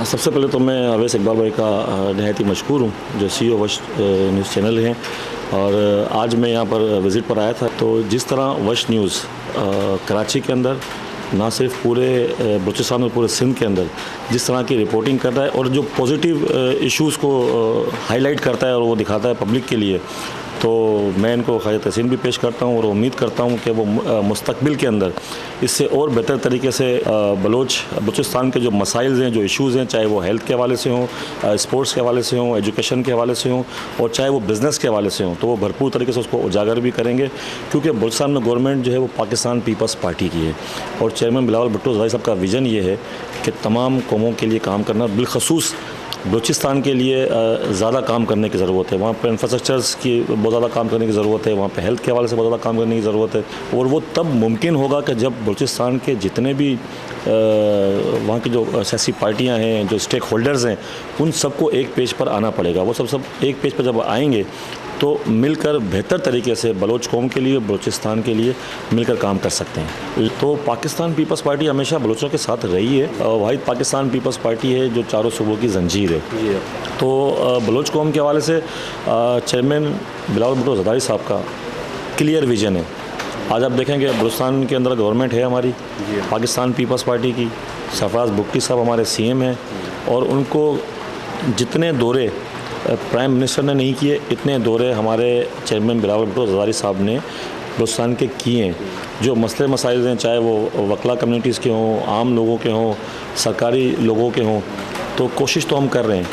सबसे पहले तो मैं अवैस इकबाल भाई का नहायत ही मशकूर हूँ जो CEO वश न्यूज़ चैनल हैं। और आज मैं यहाँ पर विज़िट पर आया था, तो जिस तरह वश न्यूज़ कराची के अंदर ना सिर्फ पूरे बलूचिस्तान और पूरे सिंध के अंदर जिस तरह की रिपोर्टिंग करता है और जो पॉजिटिव इश्यूज़ को हाईलाइट करता है और वो दिखाता है पब्लिक के लिए, तो मैं इनको ख़ातिर तहसीन भी पेश करता हूँ और उम्मीद करता हूँ कि वो मुस्तक़बिल के अंदर इससे और बेहतर तरीके से बलूचिस्तान के जो मसाइल हैं, जो इश्यूज़ हैं, चाहे वो हेल्थ के हवाले से हों, स्पोर्ट्स के हवाले से हों, एजुकेशन के हवाले से हों और चाहे वो बिज़नेस के हवाले से हों, तो वो भरपूर तरीके से उसको उजागर भी करेंगे। क्योंकि बलूचिस्तान में गवर्नमेंट जो है वो पाकिस्तान पीपल्स पार्टी की है और चेयरमैन बिलावल भुट्टो ज़रदारी साहब का विज़न ये है कि तमाम कौमों के लिए काम करना, बिलखसूस बलूचिस्तान के लिए ज़्यादा काम करने की ज़रूरत है। वहाँ पर इंफ्रास्ट्रक्चर्स की बहुत ज़्यादा काम करने की ज़रूरत है, वहाँ पे हेल्थ के हवाले से बहुत ज़्यादा काम करने की ज़रूरत है। और वो तब मुमकिन होगा कि जब बलूचिस्तान के जितने भी वहाँ की जो सियासी पार्टियाँ हैं, जो स्टेक होल्डर्स हैं, उन सबको एक पेज पर आना पड़ेगा। वो सब एक पेज पर जब आएंगे तो मिलकर बेहतर तरीके से बलोच कौम के लिए, बलूचिस्तान के लिए मिलकर काम कर सकते हैं। तो पाकिस्तान पीपल्स पार्टी हमेशा बलूचों के साथ रही है। वाहिद पाकिस्तान पीपल्स पार्टी है जो चारों सूबों की जंजीर है। तो बलोच कौम के हवाले से चेयरमैन बिलावल भुट्टो ज़रदारी साहब का क्लियर विजन है। आज आप देखेंगे बलूचिस्तान के अंदर गवर्नमेंट है हमारी पाकिस्तान पीपल्स पार्टी की, सरफराज बुगटी साहब हमारे CM हैं और उनको जितने दौरे प्राइम मिनिस्टर ने नहीं किए, इतने दौरे हमारे चेयरमैन बिलावल भुट्टो ज़रदारी साहब ने बलूचिस्तान के किए हैं। जो मसले मसाइल हैं, चाहे वो वकला कम्युनिटीज़ के हों, आम लोगों के हों, सरकारी लोगों के हों, तो कोशिश तो हम कर रहे हैं।